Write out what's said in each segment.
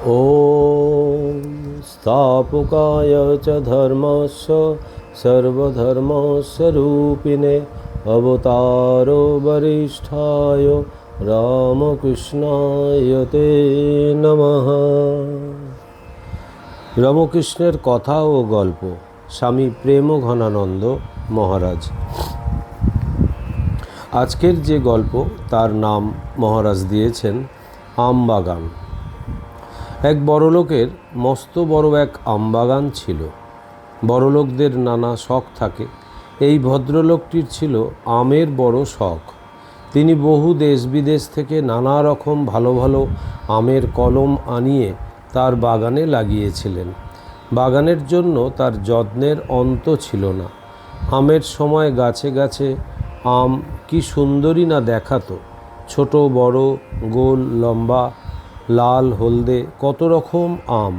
ॐ स्थापकाय च धर्मस्य सर्वधर्मस्वरूपिणे अवतारो वरिष्ठाय রামকৃষ্ণায় তে নমঃ। রামকৃষ্ণের কথা ও গল্প, স্বামী প্রেমঘনানন্দ মহারাজ। আজকের যে গল্প তার নাম মহারাজ দিয়েছেন আমবাগান। এক বড়লোকের মস্ত বড় এক আমবাগান ছিল। বড়লোকদের নানা শখ থাকে, এই ভদ্রলোকটির ছিল আমের বড় শখ। তিনি বহু দেশ বিদেশ থেকে নানা রকম ভালো ভালো আমের কলম আনিয়ে তার বাগানে লাগিয়েছিলেন। বাগানের জন্য তার যত্নের অন্ত ছিল না। আমের সময় গাছে গাছে আম কি সুন্দরী না দেখাতো, ছোট বড়, গোল লম্বা, লাল হলদে, কত রকম আম।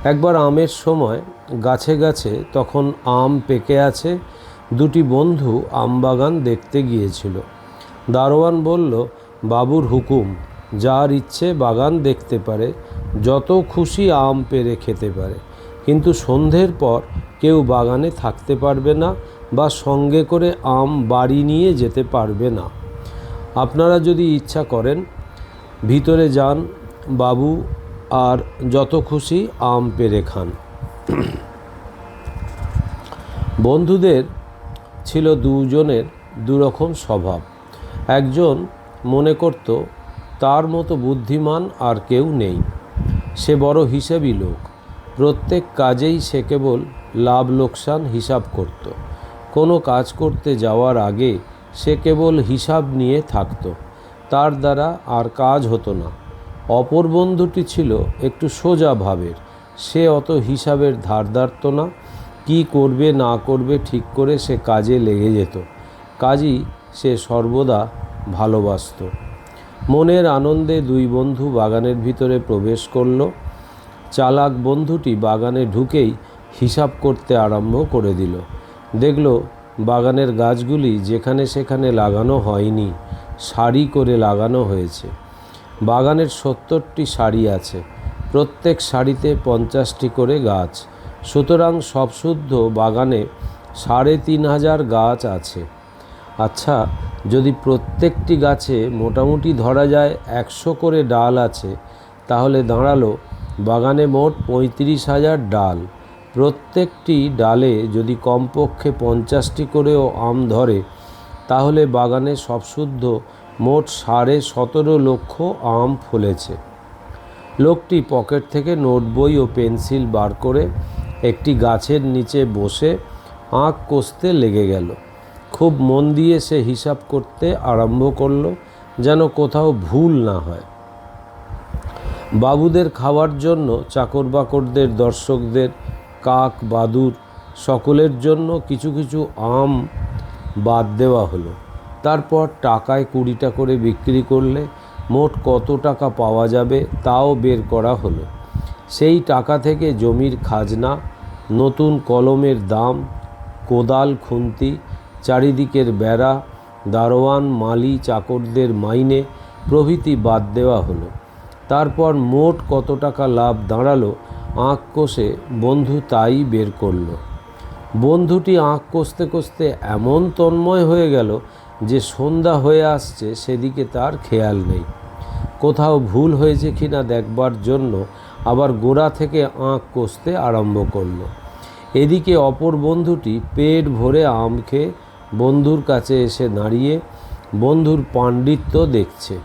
একবার আমের সময় গাছে গাছে তখন আম পেকে আছে। দুটি বন্ধু আমবাগান দেখতে গিয়েছিল। দারোয়ান বলল, বাবুর হুকুম, যার ইচ্ছে বাগান দেখতে পারে, যত খুশি আম পেড়ে খেতে পারে, কিন্তু সন্ধ্যের পর কেউ বাগানে থাকতে পারবে না বা সঙ্গে করে আম বাড়ি নিয়ে যেতে পারবে না। আপনারা যদি ইচ্ছা করেন ভিতরে যান বাবু, আর যত খুশি আম পেড়ে খান। বন্ধুদের ছিল দুজনের দুরকম স্বভাব। একজন মনে করত তার মতো বুদ্ধিমান আর কেউ নেই। সে বড় হিসেবি লোক। প্রত্যেক কাজেই সে কেবল লাভ লোকসান হিসাব করত। কোনো কাজ করতে যাওয়ার আগে সে কেবল হিসাব নিয়ে থাকত, তার দ্বারা আর কাজ হতো না। অপর বন্ধুটি ছিল একটু সোজা ভাবের। সে অত হিসাবের ধার ধারত না। কী করবে না করবে ঠিক করে সে কাজে লেগে যেত। কাজই সে সর্বদা ভালোবাসত। মনের আনন্দে দুই বন্ধু বাগানের ভিতরে প্রবেশ করল। চালাক বন্ধুটি বাগানে ঢুকেই হিসাব করতে আরম্ভ করে দিল। দেখল বাগানের গাছগুলি যেখানে সেখানে লাগানো হয়নি, সারি করে লাগানো হয়েছে। বাগানের 70টি সারি আছে, প্রত্যেক সারিতে 50টি করে গাছ। সুতরাং সব শুদ্ধ বাগানে 3500 গাছ আছে। আচ্ছা, যদি প্রত্যেকটি গাছে মোটামুটি ধরা যায় 100 করে ডাল আছে, তাহলে দাঁড়ালো বাগানে মোট 35,000 ডাল। প্রত্যেকটি ডালে যদি কমপক্ষে 50টি করেও আম ধরে, তাহলে বাগানে সবশুদ্ধ মোট 17.5 লক্ষ আম ফলেছে। লোকটি পকেট থেকে নোটবই ও পেন্সিল বার করে একটি গাছের নিচে বসে আঁক কষতে লেগে গেল। খুব মন দিয়ে সে হিসাব করতে আরম্ভ করল, যেন কোথাও ভুল না হয়। বাবুদের খাওয়ার জন্য, চাকর বাকরদের, দর্শকদের, কাক বাদুর সকলের জন্য কিছু কিছু আম বাদ দেওয়া হলো। তারপর টাকায় 20টা করে বিক্রি করলে মোট কত টাকা পাওয়া যাবে তাও বের করা হলো। সেই টাকা থেকে জমির খাজনা, নতুন কলমের দাম, কোদাল খুন্তি, চারিদিকের বেড়া, দারোয়ান মালি চাকরদের মাইনে প্রভৃতি বাদ দেওয়া হলো। তারপর মোট কত টাকা লাভ দাঁড়ালো আঁক কষে বন্ধু তাই বের করল। বন্ধুটি আঁক কষতে কষতে এমন তন্ময় হয়ে গেল যে সন্ধ্যা হয়ে আসছে সেদিকে তার খেয়াল নেই। কোথাও ভুল হয়েছে কিনা দেখবার জন্য আবার গোড়া থেকে আঁক কষতে আরম্ভ করল। এদিকে অপর বন্ধুটি পেট ভরে আম খেয়ে বন্ধুর কাছে এসে দাঁড়িয়ে বন্ধুর পাণ্ডিত্য দেখছে।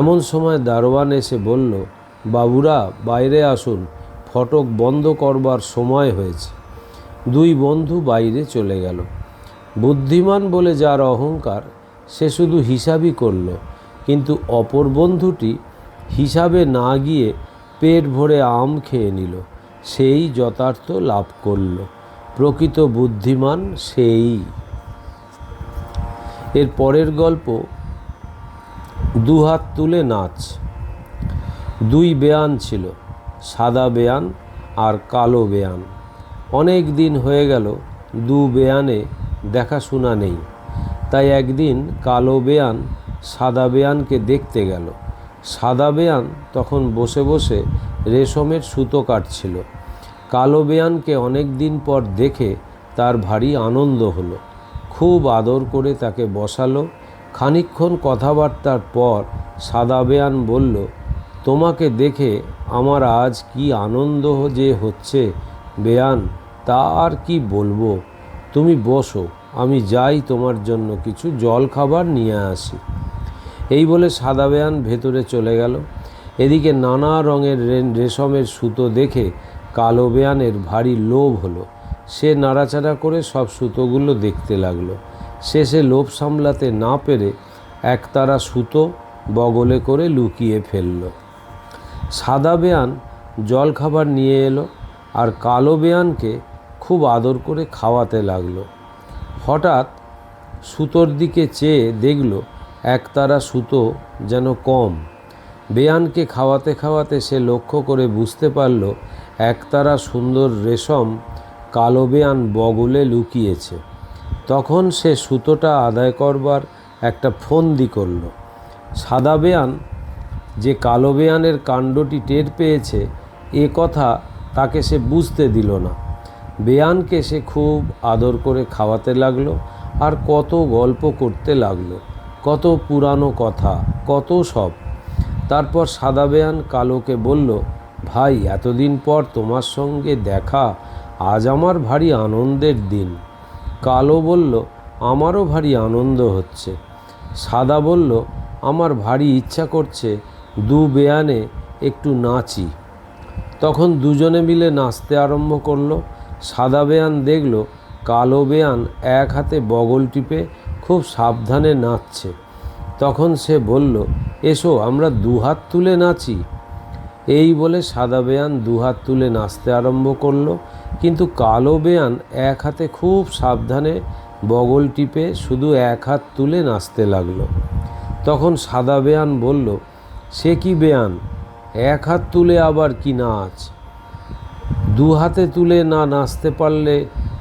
এমন সময় দারোয়ান এসে বলল, বাবুরা বাইরে আসুন, ফটক বন্ধ করবার সময় হয়েছে। দুই বন্ধু বাইরে চলে গেল। বুদ্ধিমান বলে যার অহংকার, সে শুধু হিসাবই করল, কিন্তু অপর বন্ধুটি হিসাবে না গিয়ে পেট ভরে আম খেয়ে নিল। সেই যথার্থ লাভ করল। প্রকৃত বুদ্ধিমান সেই। এর পরের গল্প, দুহাত তুলে নাচ। দুই বেয়ান ছিল, সাদা বেয়ান আর কালো বেয়ান। অনেক দিন হয়ে গেল দু বেয়ানে দেখাশোনা নেই। তাই একদিন কালো বেয়ান সাদা বেয়ানকে দেখতে গেল। সাদা বেয়ান তখন বসে বসে রেশমের সুতো কাটছিল। কালো বেয়ানকে অনেক দিন পর দেখে তার ভারী আনন্দ হলো। খুব আদর করে তাকে বসালো। খানিকক্ষণ কথাবার্তার পর সাদা বেয়ান বলল, তোমাকে দেখে আমার আজ কি আনন্দ যে হচ্ছে বেয়ান, তা আর কি বলবো। তুমি বসো, আমি যাই তোমার জন্য কিছু জল খাবার নিয়ে আসি। এই বলে সাদা বেয়ান ভেতরে চলে গেল। এদিকে নানা রঙের রেশমের সুতো দেখে কালো বেয়ানের ভারী লোভ হলো। সে নাড়াচাড়া করে সব সুতোগুলো দেখতে লাগলো। শেষে লোভ সামলাতে না পেরে একতারা সুতো বগলে করে লুকিয়ে ফেলল। সাদা বেয়ান জলখাবার নিয়ে এলো আর কালো বেয়ানকে খুব আদর করে খাওয়াতে লাগলো। হঠাৎ সুতোর দিকে চেয়ে দেখল একতারা সুতো যেন কম। বেয়ানকে খাওয়াতে খাওয়াতে সে লক্ষ্য করে বুঝতে পারল একতারা সুন্দর রেশম কালো বেয়ান বগলে লুকিয়েছে। তখন সে সুতোটা আদায় করবার একটা ফন্দি করল। সাদা বেয়ান যে কালো বেয়ানের কাণ্ডটি টের পেয়েছে এ কথা তাকে সে বুঝতে দিল না। বেয়ানকে সে খুব আদর করে খাওয়াতে লাগলো আর কত গল্প করতে লাগলো, কত পুরানো কথা, কত সব। তারপর সাদা বেয়ান কালোকে বলল, ভাই, এতদিন পর তোমার সঙ্গে দেখা, আজ আমার ভারী আনন্দের দিন। কালো বলল, আমারও ভারী আনন্দ হচ্ছে। সাদা বলল, আমার ভারী ইচ্ছা করছে দু বেয়ানে একটু নাচি। তখন দুজনে মিলে নাচতে আরম্ভ করলো। সাদা বেয়ান দেখল কালো বেয়ান এক হাতে বগল টিপে খুব সাবধানে নাচছে। তখন সে বলল, এসো আমরা দুহাত তুলে নাচি। এই বলে সাদা বেয়ান দুহাত তুলে নাচতে আরম্ভ করলো, কিন্তু কালো বেয়ান এক হাতে খুব সাবধানে বগল টিপে শুধু এক হাত তুলে নাচতে লাগলো। তখন সাদা বেয়ান বলল, সে কি বেয়ান, এক হাত তুলে আবার কি নাচ? দু হাতে তুলে না নাচতে পারলে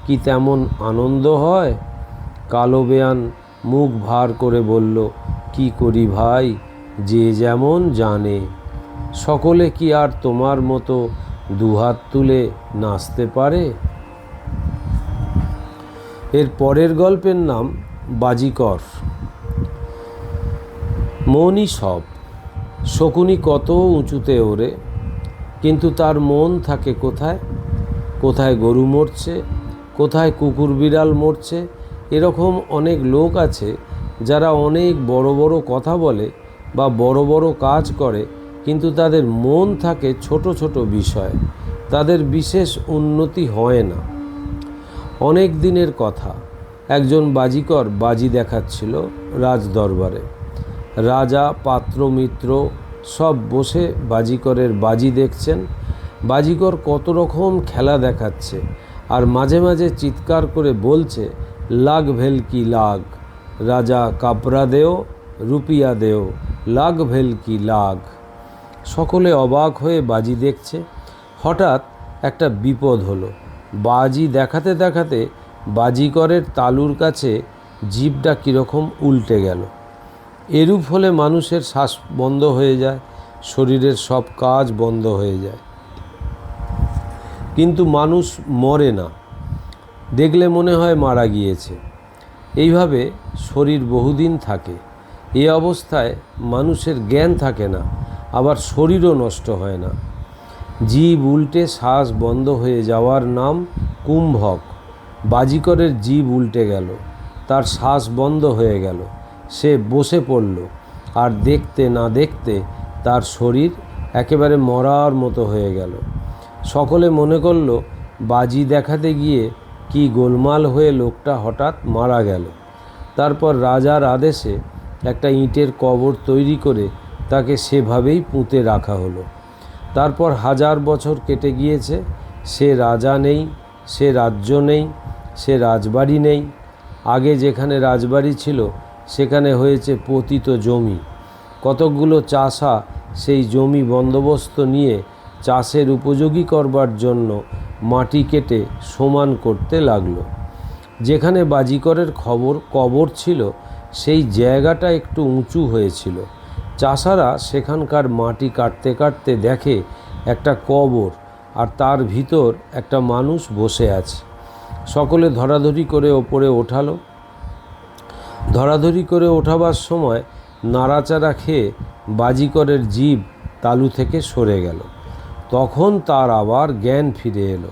কি তেমন আনন্দ হয়? কালো বেয়ান মুখ ভার করে বলল, কি করি ভাই, যে যেমন জানে। সকলে কি আর তোমার মতো দুহাত তুলে নাচতে পারে? এর পরের গল্পের নাম বাজিকর। মনই সব। শকুনি কত উঁচুতে ওড়ে, কিন্তু তার মন থাকে কোথায়? কোথায় গরু মরছে, কোথায় কুকুর বিড়াল মরছে। এরকম অনেক লোক আছে যারা অনেক বড় বড় কথা বলে বা বড় বড় কাজ করে, কিন্তু তাদের মন থাকে ছোট ছোট বিষয়, তাদের বিশেষ উন্নতি হয় না। অনেক দিনের কথা, একজন বাজিকর বাজি দেখাচ্ছিল রাজ দরবারে। রাজা, পাত্র, মিত্র সব বসে বাজিকরের বাজি দেখছেন। বাজিকর কত রকম খেলা দেখাচ্ছে আর মাঝে মাঝে চিৎকার করে বলছে, লাগ ভেলকি লাগ, রাজা কাপড়া দেও, রুপিয়া দেও, লাগ ভেলকি লাগ। সকলে অবাক হয়ে বাজি দেখছে। হঠাৎ একটা বিপদ হলো। বাজি দেখাতে দেখাতে বাজিকরের তালুর কাছে জিভটা কীরকম উল্টে গেল। এরূপ হলে মানুষের শ্বাস বন্ধ হয়ে যায়, শরীরের সব কাজ বন্ধ হয়ে যায়, কিন্তু মানুষ মরে না, দেখলে মনে হয় মারা গিয়েছে। এইভাবে শরীর বহুদিন থাকে। এই অবস্থায় মানুষের জ্ঞান থাকে না, আবার শরীরও নষ্ট হয় না। জিভ উল্টে শ্বাস বন্ধ হয়ে যাওয়ার নাম কুম্ভক। বাজিকরের জিভ উল্টে গেল, তার শ্বাস বন্ধ হয়ে গেল, সে বসে পড়ল, আর দেখতে না দেখতে তার শরীর একেবারে মরার মতো হয়ে গেল। সকলে মনে করল বাজি দেখাতে গিয়ে কি গোলমাল হয়ে লোকটা হঠাৎ মারা গেল। তারপর রাজার আদেশে একটা ইটের কবর তৈরি করে তাকে সেভাবেই পুঁতে রাখা হলো। তারপর 1000 বছর কেটে গিয়েছে, সে রাজা নেই, সে রাজ্য নেই, সে রাজবাড়ি নেই। আগে যেখানে রাজবাড়ি ছিল সেখানে হয়েছে পতিত জমি। কতকগুলো চাষা সেই জমি বন্দোবস্ত নিয়ে চাষের উপযোগী করবার জন্য মাটি কেটে সমান করতে লাগলো। যেখানে বাজিকরের কবর ছিল সেই জায়গাটা একটু উঁচু হয়েছিল। চাষারা সেখানকার মাটি কাটতে কাটতে দেখে একটা কবর, আর তার ভিতর একটা মানুষ বসে আছে। সকলে ধরাধরি করে ওপরে ওঠালো। ধরাধরি করে ওঠাবার সময় নাড়াচাড়া খেয়ে বাজিকরের জিভ তালু থেকে সরে গেল। তখন তার আবার জ্ঞান ফিরে এলো।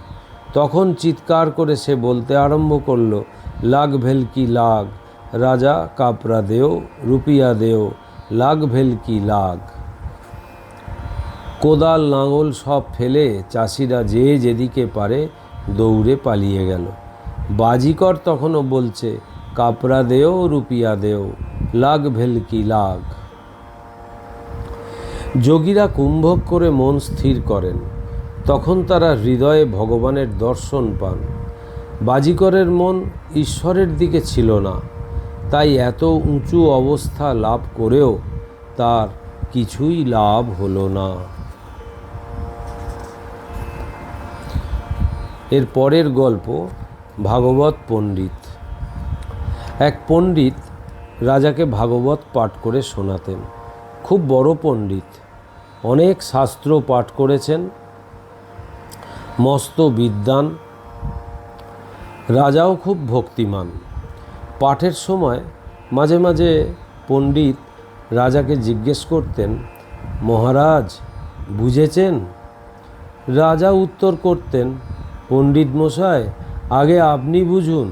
তখন চিৎকার করে সে বলতে আরম্ভ করলো, লাগ ভেলকি লাগ, রাজা কাপড়া দেও, রুপিয়া দেও, লাগ ভেলকি লাগ। কোদাল লাঙল সব ফেলে চাষিরা যে যেদিকে পারে দৌড়ে পালিয়ে গেল। বাজিকর তখনও বলছে, কাপড়া দেও, রুপিয়া দেও, লাগ ভেলকি লাগ। যোগীরা কুম্ভক করে মন স্থির করেন। তখন তারা হৃদয়ে ভগবানের দর্শন পান। বাজিকরের মন ঈশ্বরের দিকে ছিল না, তাই এত উঁচু অবস্থা লাভ করেও তার কিছুই লাভ হলো না। এর পরের গল্প ভাগবত পণ্ডিত। এক পণ্ডিত রাজাকে ভাগবত পাঠ করে শোনাতেন। খুব বড় পণ্ডিত, অনেক শাস্ত্র পাঠ করেছেন, মস্ত বিদ্বান। রাজাও খুব ভক্তিমান। পাঠের সময় মাঝে মাঝে পণ্ডিত রাজাকে জিজ্ঞেস করতেন, মহারাজ বুঝেছেন? রাজা উত্তর করতেন, পণ্ডিত মশাই, আগে আপনি বুঝুন।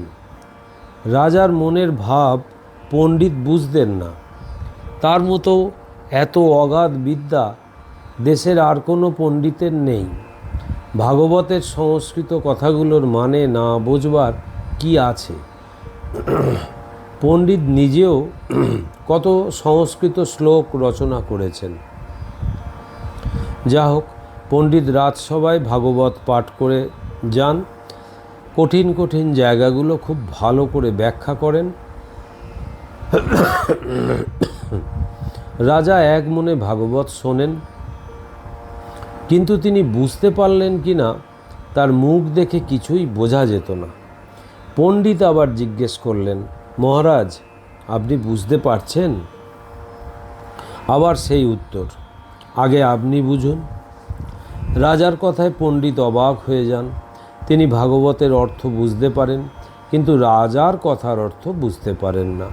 রাজার মনের ভাব পণ্ডিত বুঝতেন না। তার মতো এত অগাধ বিদ্যা দেশের আর কোনো পণ্ডিতের নেই। ভাগবতের সংস্কৃত কথাগুলোর মানে না বোঝবার কি আছে? পণ্ডিত নিজেও কত সংস্কৃত শ্লোক রচনা করেছেন। যা হোক, পণ্ডিত রাজসভায় ভাগবত পাঠ করে যান। কঠিন কঠিন জায়গাগুলো খুব ভালো করে ব্যাখ্যা করেন। রাজা এক মনে ভাগবত শোনেন, কিন্তু তিনি বুঝতে পারলেন কি না তার মুখ দেখে কিছুই বোঝা যেত না। পণ্ডিত আবার জিজ্ঞেস করলেন, মহারাজ আপনি বুঝতে পারছেন? আবার সেই উত্তর, আগে আপনি বুঝুন। রাজার কথায় পণ্ডিত অবাক হয়ে যান। তিনি ভাগবতের অর্থ বুঝতে পারেন, কিন্তু রাজার কথার অর্থ বুঝতে পারেন না।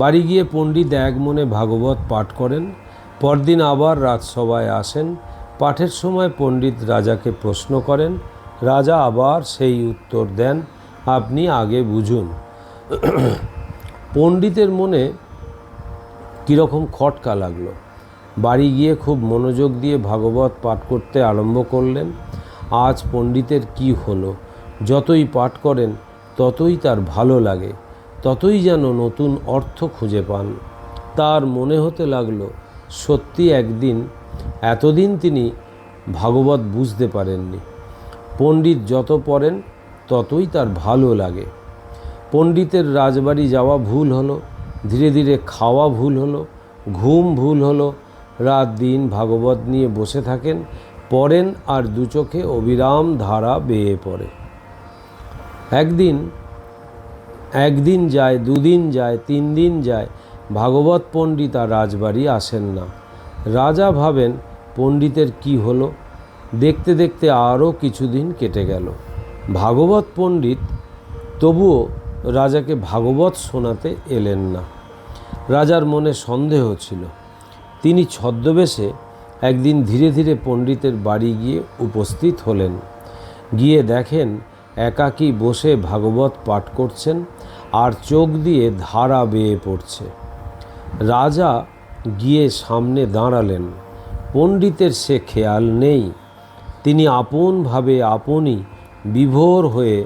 বাড়ি গিয়ে পণ্ডিত এক মনে ভাগবত পাঠ করেন। পরদিন আবার রাজসভায় আসেন। পাঠের সময় পণ্ডিত রাজাকে প্রশ্ন করেন। রাজা আবার সেই উত্তর দেন, আপনি আগে বুঝুন। পণ্ডিতের মনে কীরকম খটকা লাগলো। বাড়ি গিয়ে খুব মনোযোগ দিয়ে ভাগবত পাঠ করতে আরম্ভ করলেন। আজ পণ্ডিতের কি হলো? যতই পাঠ করেন ততই তার ভালো লাগে, ততই যেন নতুন অর্থ খুঁজে পান। তার মনে হতে লাগলো সত্যি এতদিন তিনি ভাগবত বুঝতে পারেননি। পণ্ডিত যত পড়েন ততই তার ভালো লাগে। পণ্ডিতের রাজবাড়ি যাওয়া ভুল হলো, ধীরে ধীরে খাওয়া ভুল হলো, ঘুম ভুল হলো। রাত দিন ভাগবত নিয়ে বসে থাকেন, পড়েন আর দু চোখে অবিরাম ধারা বেয়ে পড়ে। একদিন যায়, দুদিন যায়, 3 দিন যায়, ভাগবত পণ্ডিত আর রাজবাড়ি আসেন না। রাজা ভাবেন পণ্ডিতের কি হলো। দেখতে দেখতে আরও কিছুদিন কেটে গেল। ভাগবত পণ্ডিত তবুও রাজাকে ভাগবত শোনাতে এলেন না। রাজার মনে সন্দেহ ছিল। তিনি ছদ্মবেশে একদিন ধীরে ধীরে পণ্ডিতের বাড়ি গিয়ে উপস্থিত হলেন। গিয়ে দেখেন একাকী বসে ভাগবত পাঠ করছেন আর চোখ দিয়ে ধারা বেয়ে পড়ছে। রাজা গিয়ে সামনে দাঁড়ালেন। পণ্ডিতের সে খেয়াল নেই। তিনি আপনভাবে আপনি বিভোর হয়ে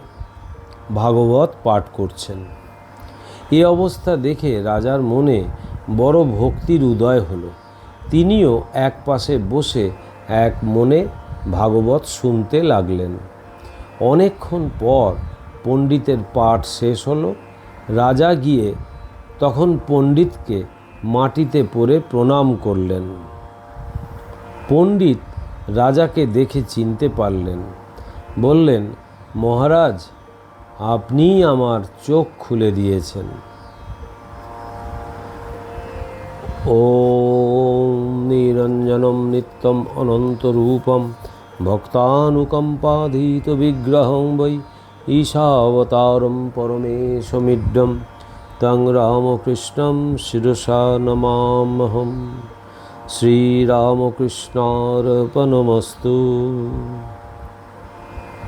ভাগবত পাঠ করছেন। এ অবস্থা দেখে রাজার মনে বড় ভক্তির উদয় হলো। তিনিও এক পাশে বসে এক মনে ভাগবত শুনতে লাগলেন। অনেকক্ষণ পর পণ্ডিতের পাঠ শেষ হলো। রাজা গিয়ে তখন পণ্ডিতকে মাটিতে পড়ে প্রণাম করলেন। পণ্ডিত রাজাকে দেখে চিনতে পারলেন। বললেন, মহারাজ আপনিই আমার চোখ খুলে দিয়েছেন। ॐ निरञ्जनं नित्यम् अनन्तरूपं भक्तानुकम्पाधीतविग्रहं वै ईशावतारं परमेशमिड्डं तं रामकृष्णं शिरसा नमाम्यहम्। श्रीरामकृष्णार्पणमस्तु।